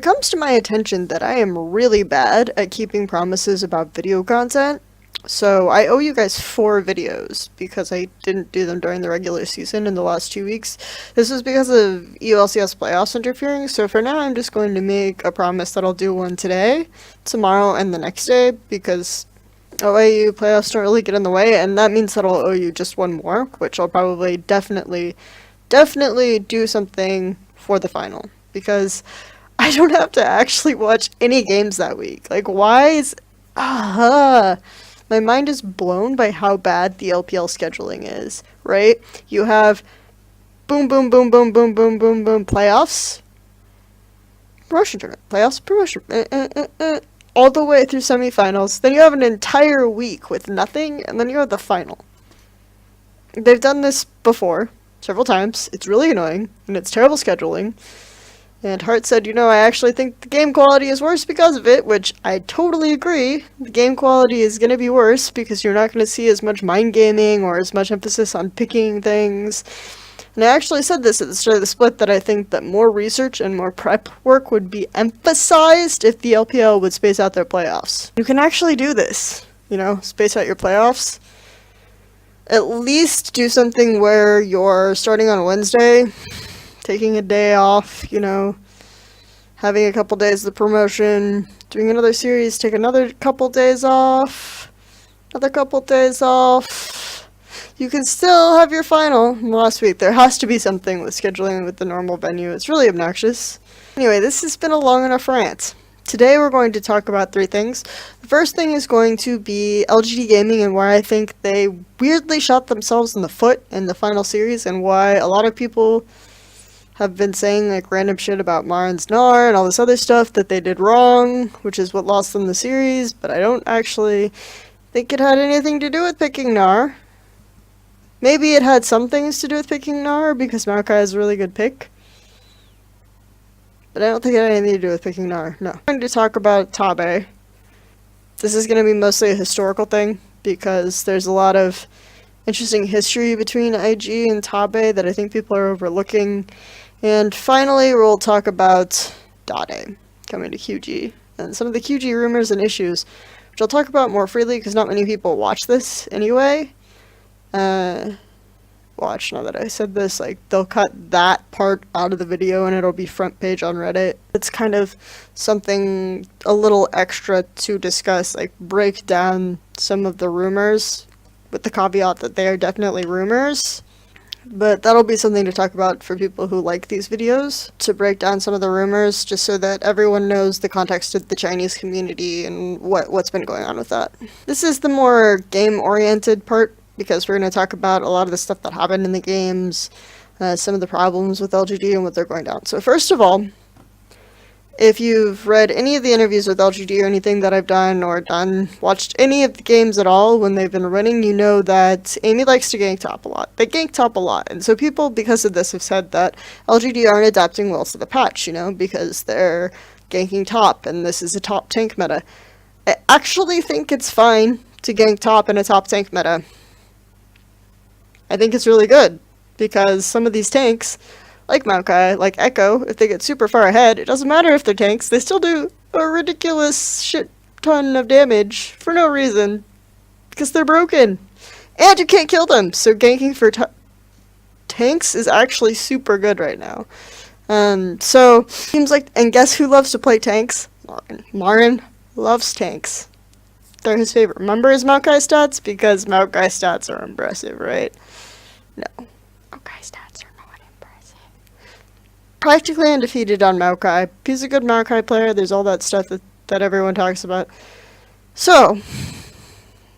comes to my attention that I am really bad at keeping promises about video content. So I owe you guys 4 videos because I didn't do them during the regular season in the last 2 weeks. This is because of EULCS playoffs interfering, so for now I'm just going to make a promise that I'll do one today, tomorrow, and the next day, because OAU playoffs don't really get in the way, and that means that I'll owe you just one more, which I'll probably definitely do something for the final, because I don't have to actually watch any games that week. Like, why is... My mind is blown by how bad the LPL scheduling is, right? You have boom, boom, boom, boom, boom, boom, boom, boom, playoffs, promotion tournament, playoffs, promotion, all the way through semifinals. Then you have an entire week with nothing, and then you have the final. They've done this before, several times. It's really annoying, and it's terrible scheduling. And Hart said, you know, I actually think the game quality is worse because of it, which I totally agree. The game quality is going to be worse because you're not going to see as much mind gaming or as much emphasis on picking things. And I actually said this at the start of the split, that I think that more research and more prep work would be emphasized if the LPL would space out their playoffs. You can actually do this, you know, space out your playoffs. At least do something where you're starting on Wednesday, taking a day off, you know, having a couple days of promotion, doing another series, take another couple days off, another couple days off. You can still have your final last week. There has to be something with scheduling with the normal venue. It's really obnoxious. Anyway, this has been a long enough rant. Today we're going to talk about 3 things. The first thing is going to be LGD Gaming and why I think they weirdly shot themselves in the foot in the final series, and why a lot of people have been saying like random shit about Marin's Gnar and all this other stuff that they did wrong, which is what lost them the series, but I don't actually think it had anything to do with picking Gnar. Maybe it had some things to do with picking Gnar, because Maokai is a really good pick. But I don't think it had anything to do with picking Gnar, no. I'm going to talk about Tabe. This is going to be mostly a historical thing, because there's a lot of interesting history between IG and Tabe that I think people are overlooking. And finally, we'll talk about Dade coming to QG, and some of the QG rumors and issues, which I'll talk about more freely because not many people watch this anyway. Watch, now that I said this, like, they'll cut that part out of the video and it'll be front page on Reddit. It's kind of something a little extra to discuss, like break down some of the rumors, with the caveat that they are definitely rumors. But that'll be something to talk about for people who like these videos, to break down some of the rumors, just so that everyone knows the context of the Chinese community and what's been going on with that. This is the more game-oriented part, because we're going to talk about a lot of the stuff that happened in the games, some of the problems with LGD and what they're going down. So first of all, if you've read any of the interviews with LGD or anything that I've done or watched any of the games at all when they've been running, you know that Amy likes to gank top a lot. They gank top a lot, and so people, because of this, have said that LGD aren't adapting well to the patch, you know, because they're ganking top, and this is a top tank meta. I actually think it's fine to gank top in a top tank meta. I think it's really good, because some of these tanks, like Maokai, like Echo, if they get super far ahead, it doesn't matter if they're tanks, they still do a ridiculous shit ton of damage for no reason, because they're broken. And you can't kill them, so ganking for tanks is actually super good right now. So, seems like, and guess who loves to play tanks? Marin loves tanks. They're his favorite. Remember his Maokai stats? Because Maokai stats are impressive, right? No. Maokai stats are not impressive. Practically undefeated on Maokai. He's a good Maokai player. There's all that stuff that everyone talks about. So,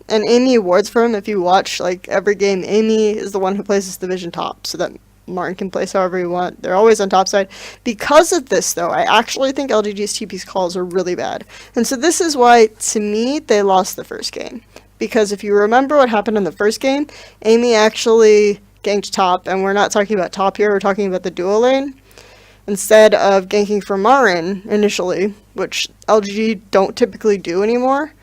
and Amy awards for him. If you watch like every game, Amy is the one who places division top, so that Martin can place however you want. They're always on top side. Because of this, though, I actually think LGD's TP's calls are really bad. And so this is why, to me, they lost the first game. Because if you remember what happened in the first game, Amy actually ganked top, and we're not talking about top here, we're talking about the duo lane. Instead of ganking for Marin initially, which LGD don't typically do anymore.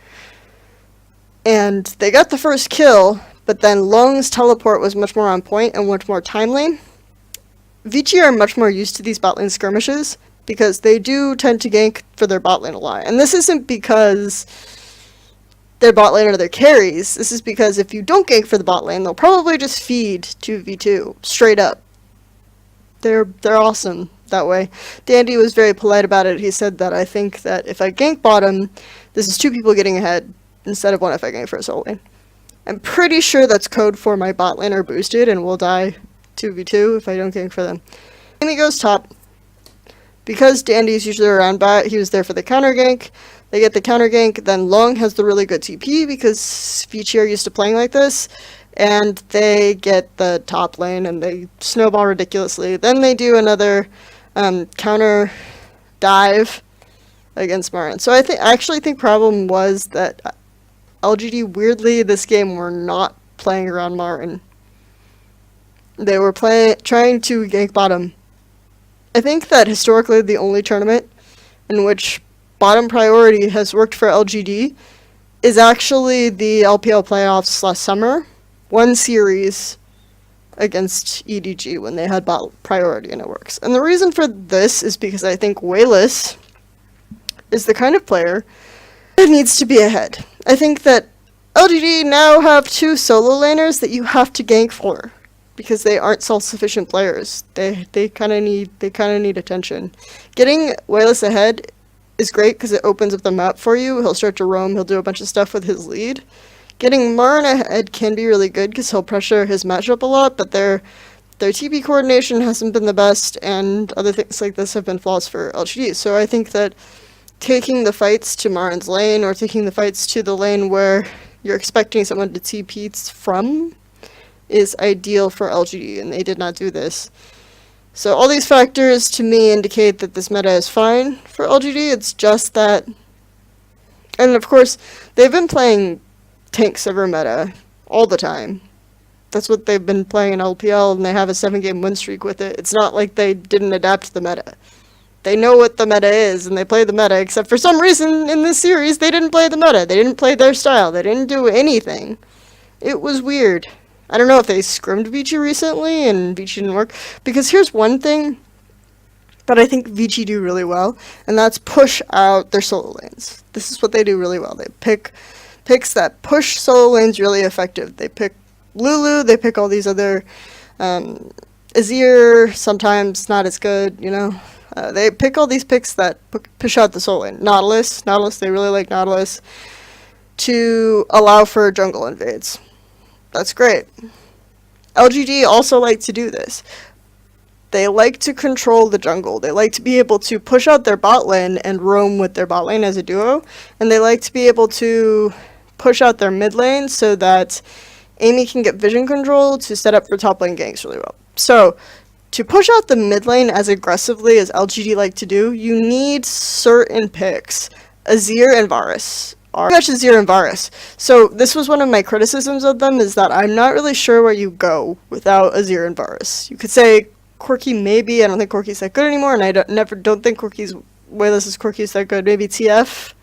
And they got the first kill, but then Lung's teleport was much more on point and much more timely. Vici are much more used to these bot lane skirmishes, because they do tend to gank for their bot lane a lot. And this isn't because their bot lane are their carries. This is because if you don't gank for the bot lane, they'll probably just feed 2v2 straight up. They're awesome that way. Dandy was very polite about it. He said that I think that if I gank bottom, this is 2 people getting ahead instead of 1 if I gank for a solo lane. I'm pretty sure that's code for my bot lane are boosted and will die 2v2 if I don't gank for them. Amy goes top. Because Dandy's usually around bot, he was there for the counter gank. They get the counter gank, then Long has the really good TP because Vici are used to playing like this. And they get the top lane and they snowball ridiculously. Then they do another counter dive against Marin. So I actually think problem was that LGD weirdly this game were not playing around Marin. They were trying to gank bottom. I think that historically the only tournament in which bottom priority has worked for LGD is actually the LPL playoffs last summer. One series against EDG when they had bot priority and it works. And the reason for this is because I think woes is the kind of player that needs to be ahead. I think that LGD now have 2 solo laners that you have to gank for because they aren't self-sufficient players. They kind of need attention. Getting woes ahead is great because it opens up the map for you. He'll start to roam. He'll do a bunch of stuff with his lead. Getting Marin ahead can be really good because he'll pressure his matchup a lot, but their TP coordination hasn't been the best, and other things like this have been flaws for LGD. So I think that taking the fights to Marin's lane or taking the fights to the lane where you're expecting someone to TP from is ideal for LGD, and they did not do this. So all these factors to me indicate that this meta is fine for LGD. It's just that, and of course, they've been playing tank server meta all the time. That's what they've been playing in LPL, and they have a 7-game win streak with it. It's not like they didn't adapt the meta. They know what the meta is, and they play the meta, except for some reason in this series, they didn't play the meta. They didn't play their style. They didn't do anything. It was weird. I don't know if they scrimmed Vici recently, and Vici didn't work. Because here's one thing that I think Vici do really well, and that's push out their solo lanes. This is what they do really well. They pick picks that push solo lanes really effective. They pick Lulu, they pick all these other Azir, sometimes not as good, you know. They pick all these picks that push out the solo lane. Nautilus, they really like Nautilus to allow for jungle invades. That's great. LGD also like to do this. They like to control the jungle. They like to be able to push out their bot lane and roam with their bot lane as a duo. And they like to be able to push out their mid lane so that Amy can get vision control to set up for top lane ganks really well. So, to push out the mid lane as aggressively as LGD like to do, you need certain picks. Azir and Varus. Pretty much Azir and Varus. So, this was one of my criticisms of them, is that I'm not really sure where you go without Azir and Varus. You could say Corki maybe. I don't think Corki's that good anymore, and I don't think Corki's Wayless's Corki's that good. Maybe TF.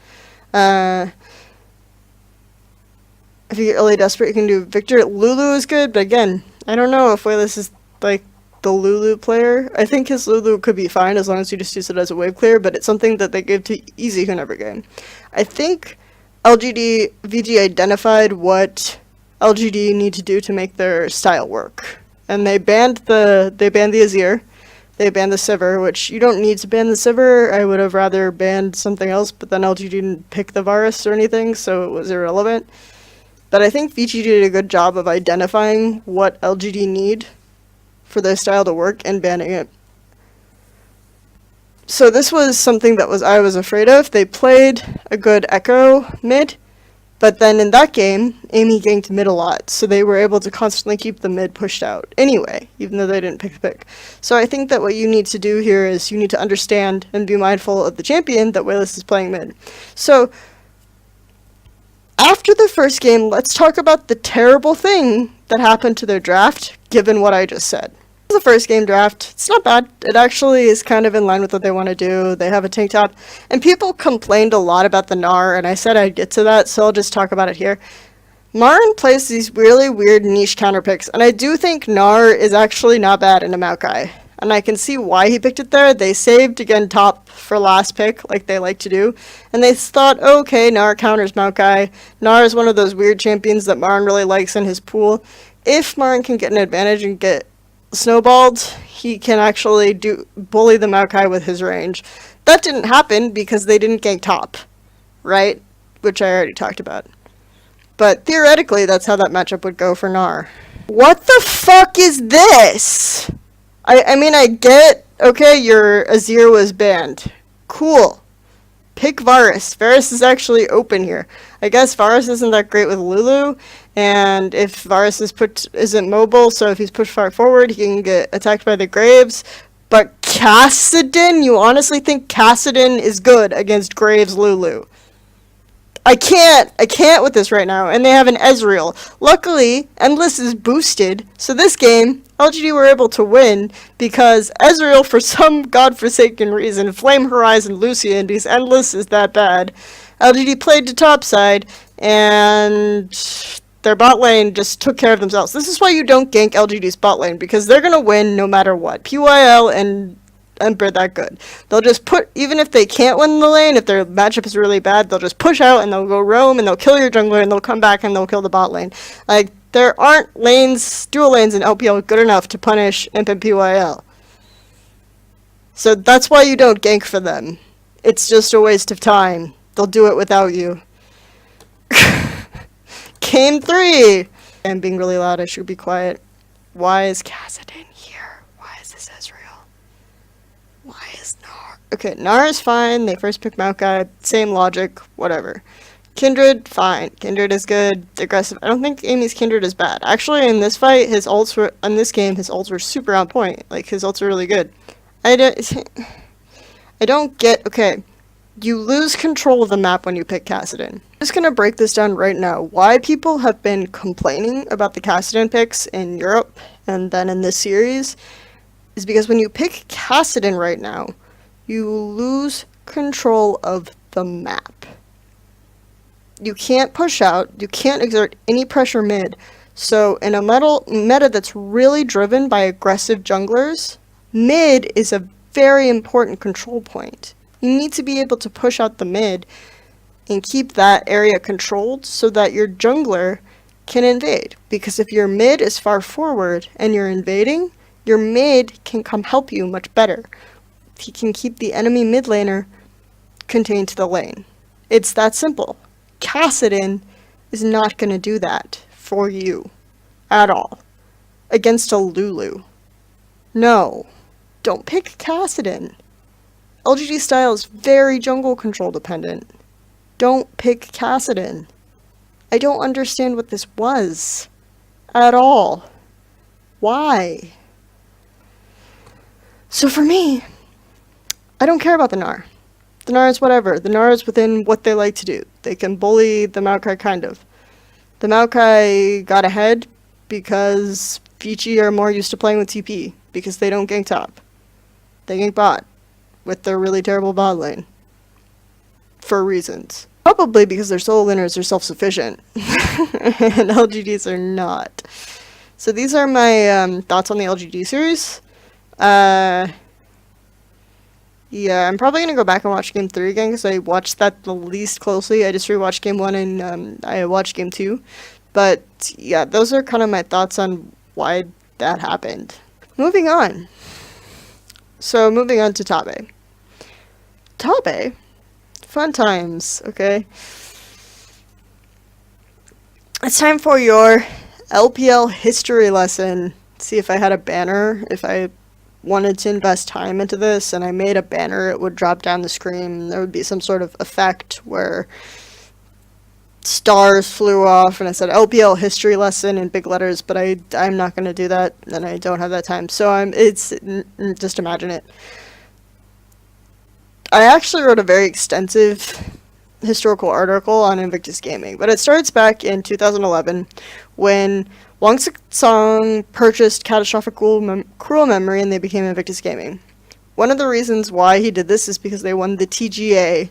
If you get really desperate, you can do Victor. Lulu is good, but again, I don't know if Wayless is like the Lulu player. I think his Lulu could be fine as long as you just use it as a wave clear, but it's something that they give to easy in every game. I think LGD VG identified what LGD need to do to make their style work. And they banned the Azir, they banned the Sivir, which you don't need to ban the Sivir. I would have rather banned something else, but then LGD didn't pick the Varus or anything, so it was irrelevant. But I think VG did a good job of identifying what LGD need for their style to work and banning it. So this was something that I was afraid of. They played a good Echo mid, but then in that game, Amy ganked mid a lot, so they were able to constantly keep the mid pushed out anyway, even though they didn't pick the pick. So I think that what you need to do here is you need to understand and be mindful of the champion that Wayless is playing mid. So after the first game, let's talk about the terrible thing that happened to their draft, given what I just said. The first game draft, it's not bad. It actually is kind of in line with what they want to do. They have a tank top, and people complained a lot about the Gnar, and I said I'd get to that, so I'll just talk about it here. Marin plays these really weird niche counter picks, and I do think Gnar is actually not bad in a Maokai. and I can see why he picked it there. They saved, again, top for last pick, like they like to do, and they thought, oh, okay, Gnar counters Maokai. Gnar is one of those weird champions that Marn really likes in his pool. If Marn can get an advantage and get snowballed, he can actually bully the Maokai with his range. That didn't happen because they didn't gank top, right? Which I already talked about. But theoretically, that's how that matchup would go for Gnar. What the fuck is this? I mean, I get, okay, your Azir was banned. Cool. Pick Varus. Varus is actually open here. I guess Varus isn't that great with Lulu, and if Varus isn't mobile, so if he's pushed far forward, he can get attacked by the Graves. But Kassadin? You honestly think Kassadin is good against Graves Lulu? I can't with this right now, and they have an Ezreal. Luckily, Endless is boosted, so this game, LGD were able to win because Ezreal, for some godforsaken reason, Flame Horizon Lucian, because Endless is that bad. LGD played to top side, and their bot lane just took care of themselves. This is why you don't gank LGD's bot lane, because they're gonna win no matter what. PYL and Emperor that good. They'll just even if they can't win the lane, if their matchup is really bad, they'll just push out and they'll go roam and they'll kill your jungler and they'll come back and they'll kill the bot lane. Like, there aren't dual lanes in LPL good enough to punish Imp and PYL. So that's why you don't gank for them. It's just a waste of time. They'll do it without you. Game 3! I'm being really loud, I should be quiet. Why is Kassadin here? Why is this Ezreal? Why is Gnar? Okay, Gnar is fine. They first pick Maokai. Same logic. Whatever. Kindred, fine. Kindred is good. Aggressive. I don't think Amy's Kindred is bad. Actually, in this fight, his ults were super on point. Like, his ults are really good. I don't get... Okay. You lose control of the map when you pick Kassadin. I'm just gonna break this down right now. Why people have been complaining about the Kassadin picks in Europe and then in this series is because when you pick Kassadin right now, you lose control of the map. You can't push out, you can't exert any pressure mid, so in a meta that's really driven by aggressive junglers, mid is a very important control point. You need to be able to push out the mid and keep that area controlled so that your jungler can invade. Because if your mid is far forward and you're invading, your mid can come help you much better. He can keep the enemy mid laner contained to the lane. It's that simple. Kassadin is not going to do that for you at all against a Lulu. No, don't pick Kassadin. LGD style is very jungle control dependent. Don't pick Kassadin. I don't understand what this was at all. Why? So for me, I don't care about the Gnar. The Gnar is whatever. The Gnar is within what they like to do. They can bully the Maokai, kind of. The Maokai got ahead because Vici are more used to playing with TP, because they don't gank top. They gank bot with their really terrible bot lane. For reasons. Probably because their solo laners are self-sufficient. And LGDs are not. So these are my thoughts on the LGD series. Yeah, I'm probably going to go back and watch Game 3 again, because I watched that the least closely. I just rewatched Game 1 and I watched Game 2. But yeah, those are kind of my thoughts on why that happened. Moving on. So moving on to Tabe. Tabe? Fun times, okay? It's time for your LPL history lesson. See, if I had a banner, if I wanted to invest time into this and I made a banner, it would drop down the screen. There would be some sort of effect where stars flew off and I said LPL history lesson in big letters, but I'm not going to do that, and I don't have that time. So just imagine it. I actually wrote a very extensive historical article on Invictus Gaming, but it starts back in 2011 when Wang Song purchased Catastrophic Cruel Memory and they became Invictus Gaming. One of the reasons why he did this is because they won the TGA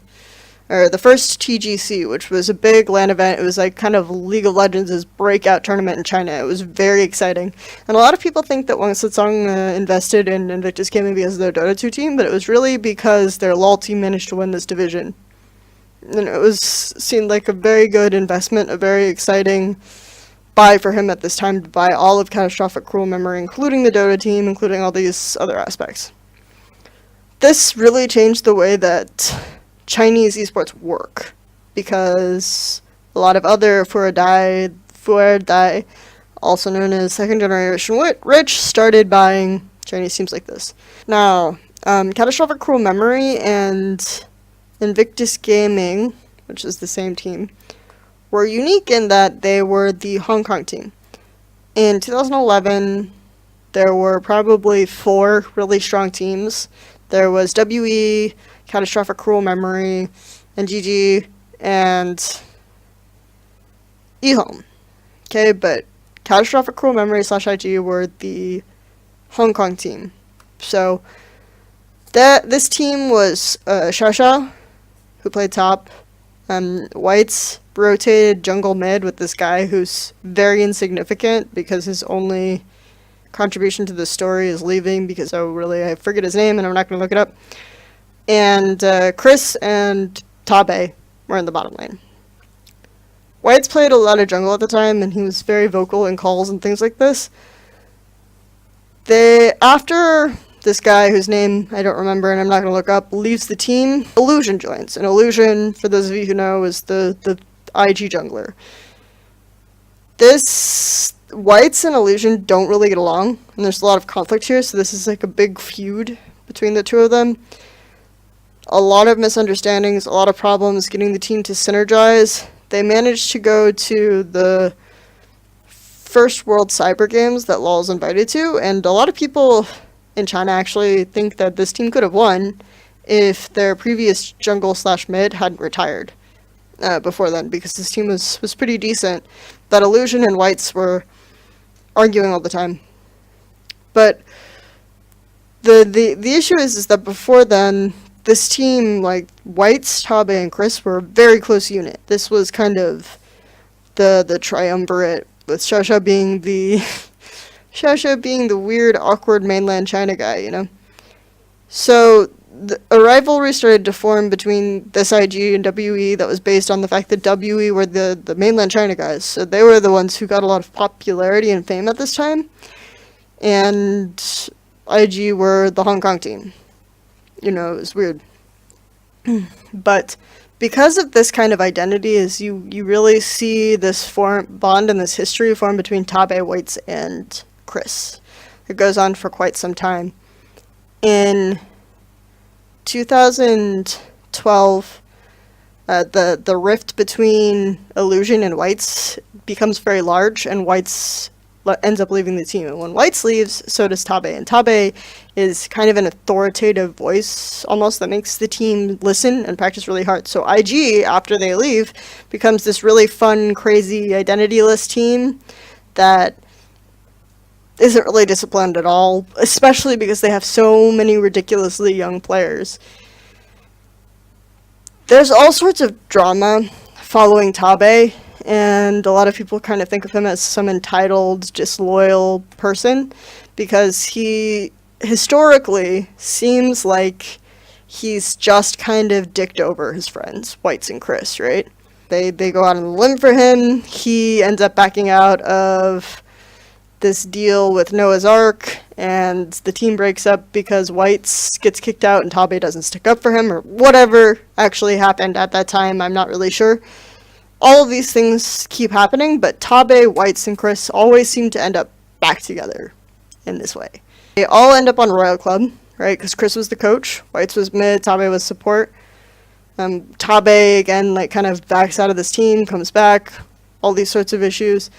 or the first TGC, which was a big LAN event. It was like kind of League of Legends' breakout tournament in China. It was very exciting. And a lot of people think that Wang Sitsong invested in Invictus Gaming because of their Dota 2 team, but it was really because their LoL team managed to win this division. And it was seemed like a very good investment, a very exciting buy for him at this time to buy all of Catastrophic Cruel Memory, including the Dota team, including all these other aspects. This really changed the way that Chinese esports work, because a lot of other Fuerdai, also known as second generation rich, started buying Chinese teams like this. Now, Catastrophic Cruel Memory and Invictus Gaming, which is the same team, were unique in that they were the Hong Kong team. In 2011, there were probably 4 really strong teams. There was WE, Catastrophic Cruel Memory, and GG, and eHome. Okay, but Catastrophic Cruel Memory / IG were the Hong Kong team. So this team was Shasha, who played top. Whites rotated jungle mid with this guy who's very insignificant because his only contribution to the story is leaving because I forget his name and I'm not going to look it up. And Chris and Tabe were in the bottom lane. Whites played a lot of jungle at the time, and he was very vocal in calls and things like this. After this guy, whose name I don't remember and I'm not going to look up, leaves the team, Illusion joins. And Illusion, for those of you who know, is the IG jungler. Whites and Illusion don't really get along, and there's a lot of conflict here, so this is like a big feud between the two of them. A lot of misunderstandings, a lot of problems getting the team to synergize. They managed to go to the first World Cyber Games that LoL's invited to, and a lot of people in China actually think that this team could have won if their previous jungle / mid hadn't retired before then, because this team was pretty decent. That Illusion and Whites were arguing all the time. But the issue is that before then, this team, like Whites, Tabe, and Chris, were a very close unit. This was kind of the triumvirate, with Shasha being the weird, awkward mainland China guy, you know? So a rivalry started to form between this IG and WE that was based on the fact that WE were the mainland China guys. So they were the ones who got a lot of popularity and fame at this time. And IG were the Hong Kong team. You know, it was weird. But because of this kind of identity, is you really see this bond and this history form between Tabe, Whites, and Chris. It goes on for quite some time. In 2012, the rift between Illusion and Whites becomes very large, and Whites ends up leaving the team. And when Whites leaves, so does Tabe. And Tabe is kind of an authoritative voice, almost, that makes the team listen and practice really hard. So IG, after they leave, becomes this really fun, crazy, identity-less team that isn't really disciplined at all, especially because they have so many ridiculously young players. There's all sorts of drama following Tabe, and a lot of people kind of think of him as some entitled, disloyal person, because he historically seems like he's just kind of dicked over his friends, Whites and Chris, right? They go out on a limb for him. He ends up backing out of this deal with Noah's Ark, and the team breaks up because Whites gets kicked out and Tabe doesn't stick up for him, or whatever actually happened at that time, I'm not really sure. All of these things keep happening, but Tabe, Whites, and Chris always seem to end up back together in this way. They all end up on Royal Club, right? Because Chris was the coach, Whites was mid, Tabe was support. Tabe, again, like, kind of backs out of this team, comes back, all these sorts of issues.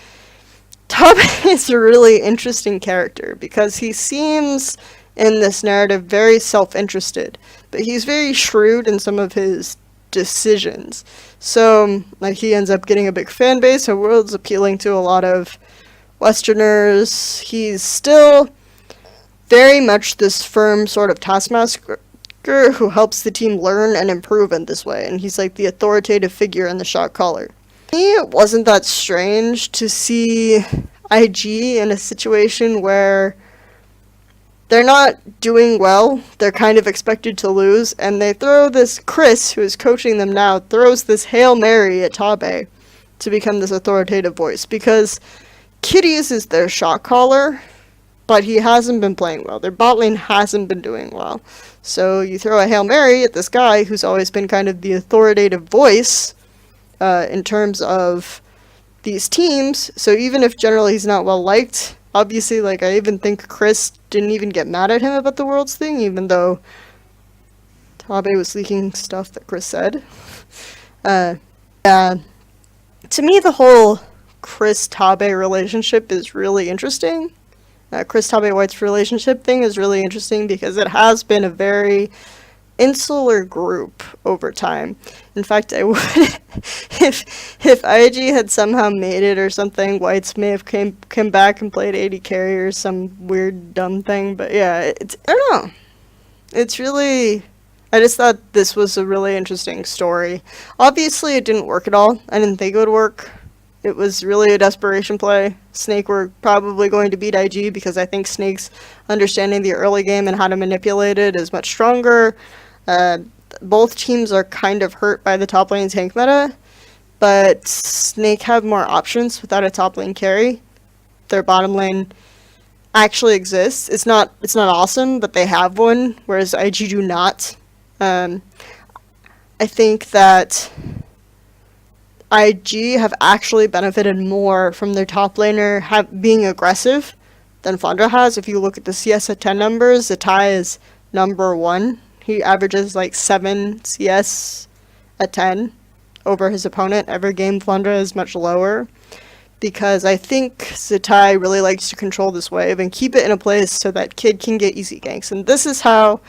Tabe is a really interesting character because he seems, in this narrative, very self-interested, but he's very shrewd in some of his decisions. So, like, he ends up getting a big fan base, so World's appealing to a lot of Westerners. He's still very much this firm sort of taskmaster Frosker, who helps the team learn and improve in this way, and he's like the authoritative figure in the shot caller. To me, it wasn't that strange to see IG in a situation where they're not doing well, they're kind of expected to lose, and they throw this, Chris, who is coaching them now, throws this Hail Mary at Tabe to become this authoritative voice, because Kitties is their shot caller, but he hasn't been playing well. Their bot lane hasn't been doing well. So you throw a Hail Mary at this guy who's always been kind of the authoritative voice in terms of these teams, so even if generally he's not well liked, obviously, like, I even think Chris didn't even get mad at him about the Worlds thing, even though Tabe was leaking stuff that Chris said. Yeah. To me, the whole Chris-Tabe relationship is really interesting. Chris-Tabe-White's relationship thing is really interesting because it has been a very insular group over time. In fact, I would, if IG had somehow made it or something, Whites may have come back and played AD carry or some weird dumb thing. But yeah, I don't know. It's really, I just thought this was a really interesting story. Obviously, it didn't work at all. I didn't think it would work. It was really a desperation play. Snake were probably going to beat IG because I think Snake's understanding the early game and how to manipulate it is much stronger. Both teams are kind of hurt by the top lane tank meta, but Snake have more options without a top lane carry. Their bottom lane actually exists. It's not awesome, but they have one, whereas IG do not. I think that IG have actually benefited more from their top laner being aggressive than Flandra has. If you look at the CS at 10 numbers, Zatai is number 1. He averages like 7 CS at 10 over his opponent. Every game Flandra is much lower because I think Zatai really likes to control this wave and keep it in a place so that Kid can get easy ganks. And this is how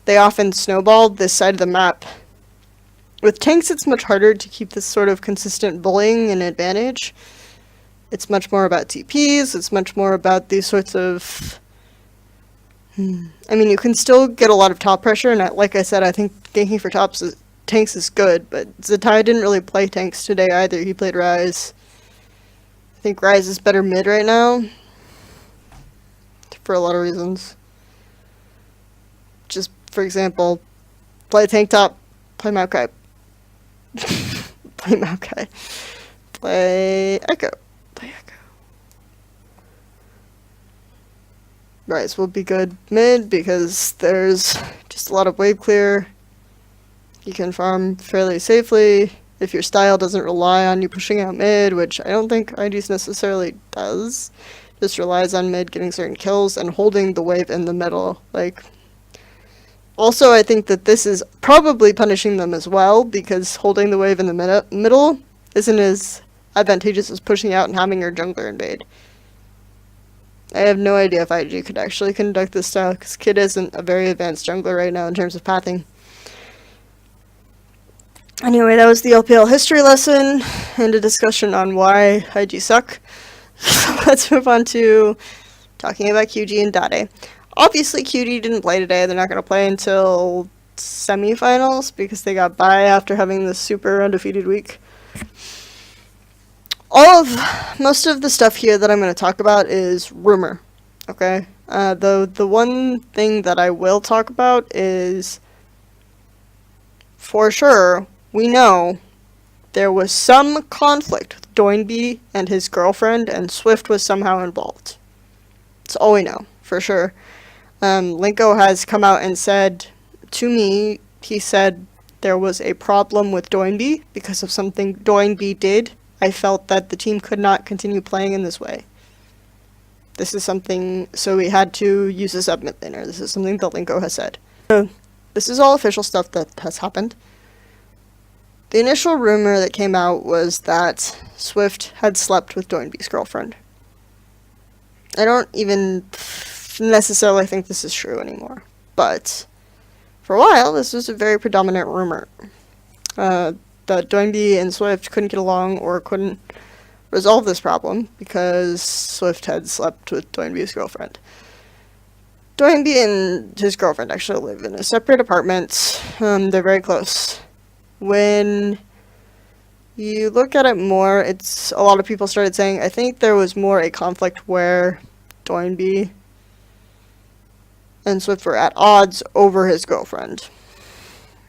they often snowballed this side of the map. With tanks, it's much harder to keep this sort of consistent bullying and advantage. It's much more about TPs, it's much more about these sorts of... I mean, you can still get a lot of top pressure, and like I said, I think ganking for tanks is good, but Zatai didn't really play tanks today either. He played Ryze. I think Ryze is better mid right now, for a lot of reasons. Just, for example, play tank top, play Maokai. Play Maokai. Play Echo. Play Echo. Ryze will be good mid because there's just a lot of wave clear. You can farm fairly safely if your style doesn't rely on you pushing out mid, which I don't think IG's necessarily does. Just relies on mid getting certain kills and holding the wave in the middle. Like, also, I think that this is probably punishing them as well because holding the wave in the middle isn't as advantageous as pushing out and having your jungler invade. I have no idea if IG could actually conduct this style because Kid isn't a very advanced jungler right now in terms of pathing. Anyway, that was the LPL history lesson and a discussion on why IG suck. So let's move on to talking about QG and dade. Obviously, QG didn't play today. They're not going to play until semifinals because they got bye after having this super undefeated week. Most of the stuff here that I'm going to talk about is rumor, okay? The one thing that I will talk about is, for sure, we know there was some conflict with Doinby and his girlfriend, and Swift was somehow involved. That's all we know, for sure. Linko has come out and said, to me, he said there was a problem with Doinby because of something Doinby did. I felt that the team could not continue playing in this way. This is something, so we had to use a sub-mid laner. This is something that Linko has said. So, this is all official stuff that has happened. The initial rumor that came out was that Swift had slept with Doinby's girlfriend. I don't even necessarily think this is true anymore, but for a while, this was a very predominant rumor. That Doinby and Swift couldn't get along or couldn't resolve this problem because Swift had slept with Doinby's girlfriend. Doinby and his girlfriend actually live in a separate apartment. They're very close. When you look at it more, it's a lot of people started saying, I think there was more a conflict where Doinby and Swift were at odds over his girlfriend.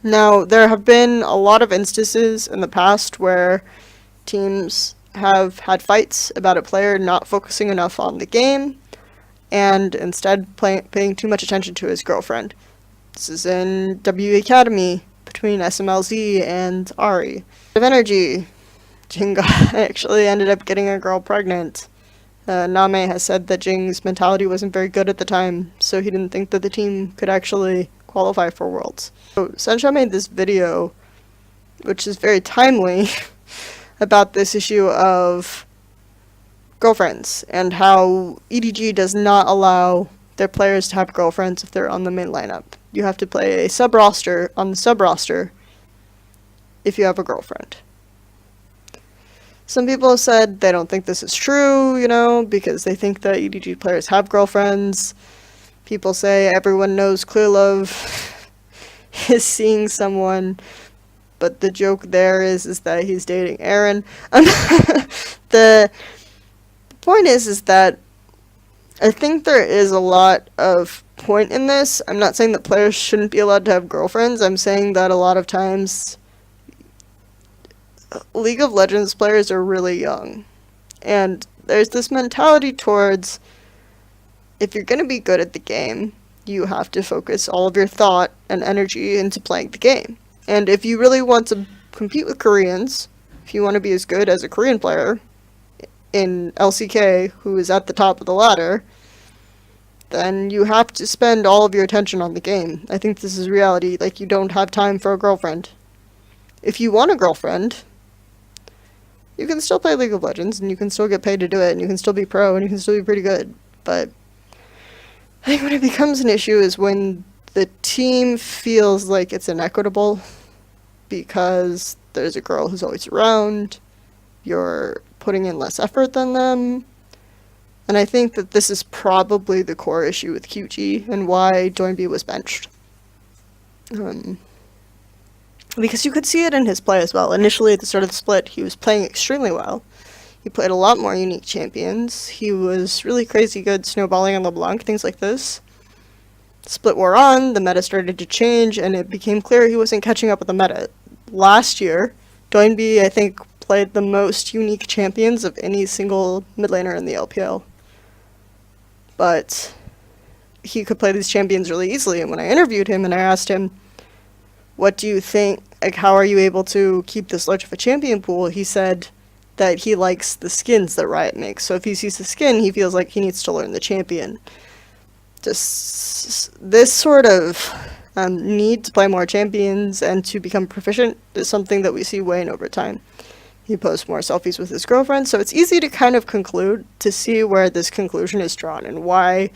Now, there have been a lot of instances in the past where teams have had fights about a player not focusing enough on the game and instead paying too much attention to his girlfriend. This is in W Academy between SMLZ and Ari. Of energy, Jing actually ended up getting a girl pregnant. Name has said that Jing's mentality wasn't very good at the time, so he didn't think that the team could actually qualify for Worlds. So Sunshine made this video, which is very timely, about this issue of girlfriends and how EDG does not allow their players to have girlfriends if they're on the main lineup. You have to play a sub-roster on the sub-roster if you have a girlfriend. Some people have said they don't think this is true, you know, because they think that EDG players have girlfriends. People say everyone knows Clear Love is seeing someone, but the joke there is that he's dating Aaron. The point is that I think there is a lot of point in this. I'm not saying that players shouldn't be allowed to have girlfriends. I'm saying that a lot of times League of Legends players are really young, and there's this mentality towards, if you're going to be good at the game, you have to focus all of your thought and energy into playing the game. And if you really want to compete with Koreans, if you want to be as good as a Korean player in LCK, who is at the top of the ladder, then you have to spend all of your attention on the game. I think this is reality. Like, you don't have time for a girlfriend. If you want a girlfriend, you can still play League of Legends, and you can still get paid to do it, and you can still be pro, and you can still be pretty good. But I think when it becomes an issue is when the team feels like it's inequitable because there's a girl who's always around, you're putting in less effort than them. And I think that this is probably the core issue with QG and why Doinby was benched. Because you could see it in his play as well. Initially, at the start of the split, he was playing extremely well. He played a lot more unique champions. He was really crazy good snowballing on LeBlanc, things like this. Split wore on, the meta started to change, and it became clear he wasn't catching up with the meta. Last year, Doinby, I think, played the most unique champions of any single mid laner in the LPL. But he could play these champions really easily, and when I interviewed him and I asked him, what do you think, like, how are you able to keep this large of a champion pool? He said that he likes the skins that Riot makes. So if he sees the skin, he feels like he needs to learn the champion. Just this sort of need to play more champions and to become proficient is something that we see wane over time. He posts more selfies with his girlfriend, so it's easy to kind of conclude, to see where this conclusion is drawn and why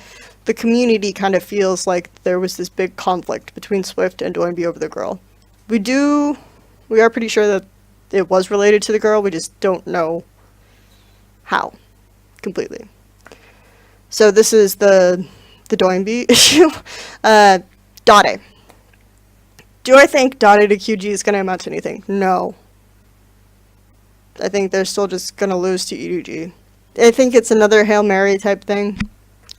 the community kind of feels like there was this big conflict between Swift and Doinby over the girl. We are pretty sure that it was related to the girl, we just don't know how completely. So this is the Doinby issue. Dade. Do I think Dade to QG is going to amount to anything? No. I think they're still just going to lose to EDG. I think it's another Hail Mary type thing.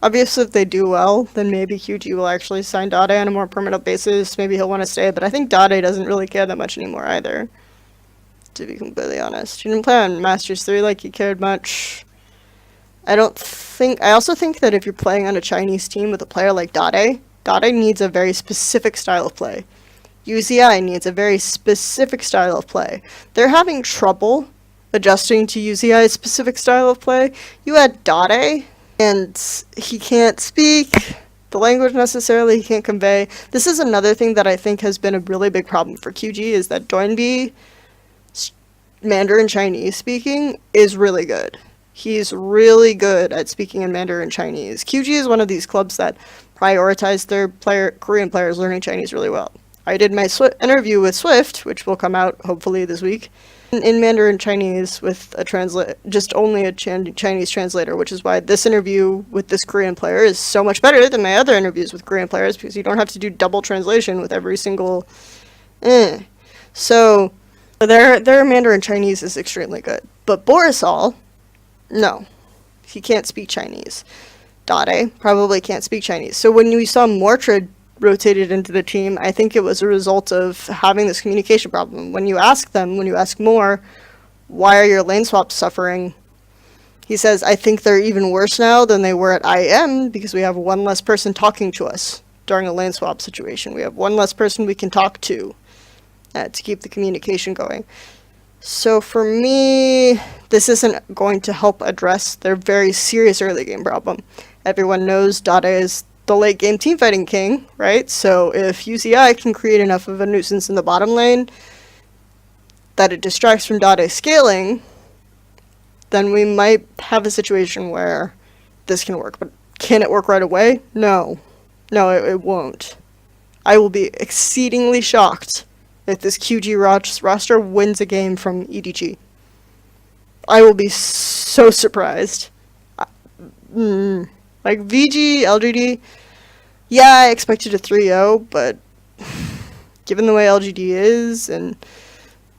Obviously, if they do well, then maybe QG will actually sign Dade on a more permanent basis. Maybe he'll want to stay, but I think Dade doesn't really care that much anymore either, to be completely honest. He didn't play on Masters 3 like he cared much. I also think that if you're playing on a Chinese team with a player like Dade needs a very specific style of play. UZI needs a very specific style of play. They're having trouble adjusting to UZI's specific style of play. You add Dade, and he can't speak the language necessarily, he can't convey. This is another thing that I think has been a really big problem for QG, is that Doinby Mandarin Chinese speaking is really good. He's really good at speaking in Mandarin Chinese. QG is one of these clubs that prioritize their Korean players learning Chinese really well. I did my interview with Swift, which will come out hopefully this week, in Mandarin Chinese with a just only a Chinese translator, which is why this interview with this Korean player is so much better than my other interviews with Korean players, because you don't have to do double translation with every single So their Mandarin Chinese is extremely good. But Borisal, no. He can't speak Chinese. Dade probably can't speak Chinese. So when we saw Mortrid rotated into the team, I think it was a result of having this communication problem. When you ask more, why are your lane swaps suffering? He says, I think they're even worse now than they were at IM because we have one less person talking to us during a lane swap situation. We have one less person we can talk to keep the communication going. So for me, this isn't going to help address their very serious early game problem. Everyone knows Dade is the late game teamfighting king, right? So if UCI can create enough of a nuisance in the bottom lane that it distracts from Dade scaling, then we might have a situation where this can work. But can it work right away? No. No, it won't. I will be exceedingly shocked if this QG roster wins a game from EDG. I will be so surprised. Like VG, LGD, yeah, I expected a 3-0, but given the way LGD is and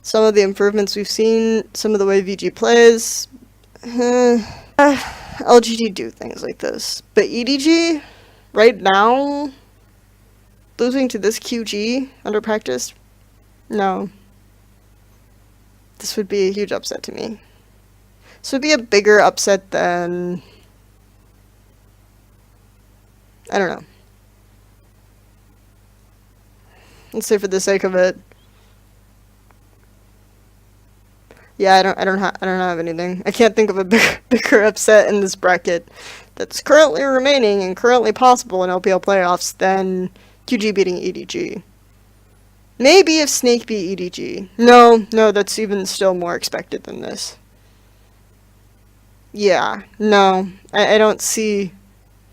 some of the improvements we've seen, some of the way VG plays, LGD do things like this. But EDG, right now, losing to this QG under practice, no. This would be a huge upset to me. This would be a bigger upset than, I don't know. Let's say for the sake of it. Yeah, I don't have anything. I can't think of a bigger upset in this bracket that's currently remaining and currently possible in LPL playoffs than QG beating EDG. Maybe if Snake beat EDG. No, that's even still more expected than this. Yeah, no, I don't see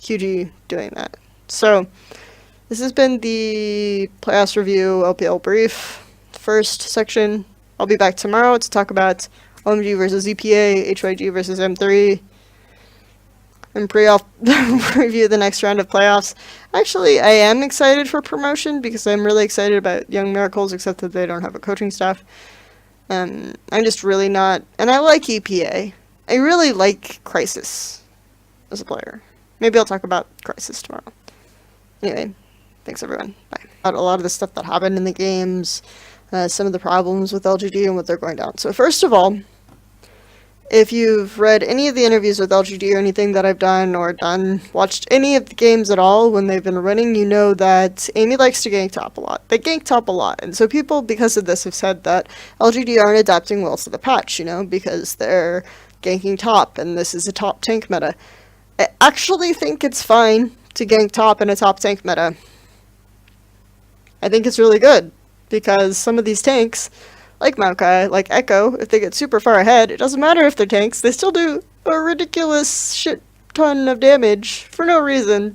QG doing that. So, this has been the playoffs review LPL brief, first section. I'll be back tomorrow to talk about OMG versus EPA, HYG versus M3, and preview the next round of playoffs. Actually, I am excited for promotion because I'm really excited about Young Miracles, except that they don't have a coaching staff. I'm just really not, and I like EPA. I really like Crisis as a player. Maybe I'll talk about Crisis tomorrow. Anyway, thanks everyone. Bye. About a lot of the stuff that happened in the games, some of the problems with LGD and what they're going down. So first of all, if you've read any of the interviews with LGD or anything that I've done or watched any of the games at all when they've been running, you know that Amy likes to gank top a lot. They gank top a lot. And so people, because of this, have said that LGD aren't adapting well to the patch, you know, because they're ganking top and this is a top tank meta. I actually think it's fine to gank top in a top tank meta. I think it's really good because some of these tanks, like Maokai, like Echo, if they get super far ahead, it doesn't matter if they're tanks, they still do a ridiculous shit ton of damage for no reason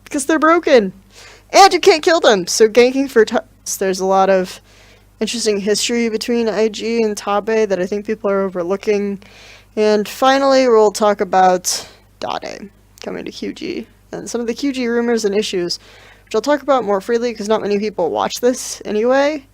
because they're broken and you can't kill them. So ganking for there's a lot of interesting history between IG and Tabe that I think people are overlooking. And finally, we'll talk about Dade coming to QG and some of the QG rumors and issues, which I'll talk about more freely because not many people watch this anyway.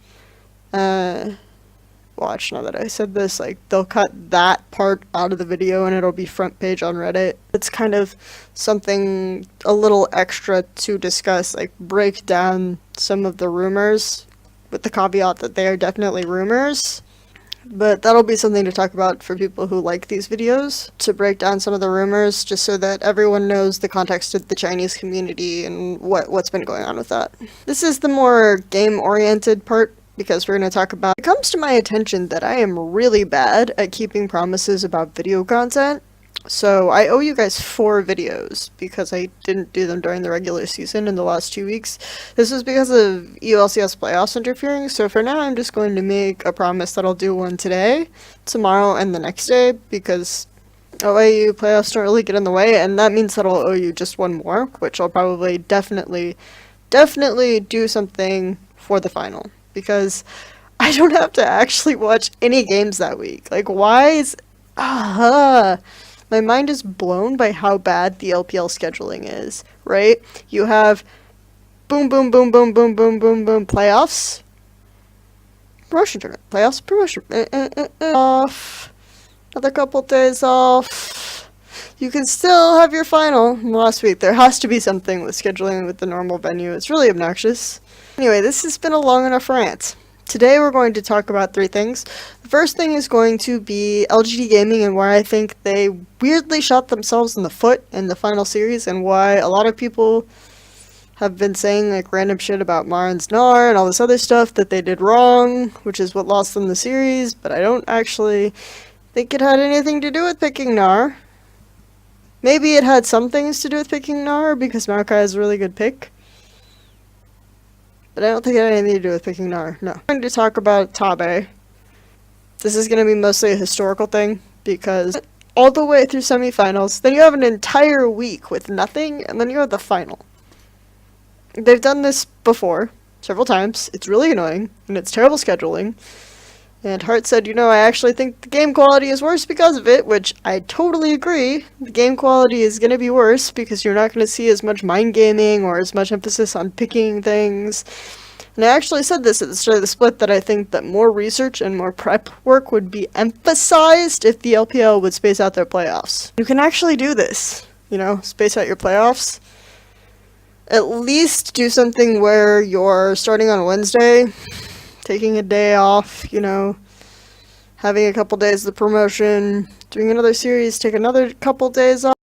Watch, now that I said this, like, they'll cut that part out of the video and it'll be front page on Reddit. It's kind of something a little extra to discuss, like, break down some of the rumors with the caveat that they are definitely rumors. But that'll be something to talk about for people who like these videos, to break down some of the rumors, just so that everyone knows the context of the Chinese community and what's been going on with that. This is the more game-oriented part, because we're going to talk about, it comes to my attention that I am really bad at keeping promises about video content. So I owe you guys 4 videos because I didn't do them during the regular season in the last 2 weeks. This is because of EULCS playoffs interfering, so for now I'm just going to make a promise that I'll do one today, tomorrow, and the next day, because OAU playoffs don't really get in the way, and that means that I'll owe you just one more, which I'll probably definitely do something for the final, because I don't have to actually watch any games that week. Like, why is... my mind is blown by how bad the LPL scheduling is, right? You have boom, boom, boom, boom, boom, boom, boom, boom, playoffs, promotion tournament, playoffs, promotion, off, another couple days off. You can still have your final last week. There has to be something with scheduling with the normal venue. It's really obnoxious. Anyway, this has been a long enough rant. Today we're going to talk about 3 things. The first thing is going to be LGD Gaming and why I think they weirdly shot themselves in the foot in the final series, and why a lot of people have been saying like random shit about Marin's Gnar and all this other stuff that they did wrong, which is what lost them the series, but I don't actually think it had anything to do with picking Gnar. Maybe it had some things to do with picking Gnar because Maokai is a really good pick. But I don't think it had anything to do with picking Gnar, no. I'm going to talk about Tabe. This is going to be mostly a historical thing, because all the way through semifinals, then you have an entire week with nothing, and then you have the final. They've done this before, several times. It's really annoying, and it's terrible scheduling. And Hart said, you know, I actually think the game quality is worse because of it, which I totally agree. The game quality is going to be worse because you're not going to see as much mind gaming or as much emphasis on picking things. And I actually said this at the start of the split, that I think that more research and more prep work would be emphasized if the LPL would space out their playoffs. You can actually do this, you know, space out your playoffs. At least do something where you're starting on Wednesday, taking a day off, you know, having a couple days of the promotion, doing another series, take another couple days off.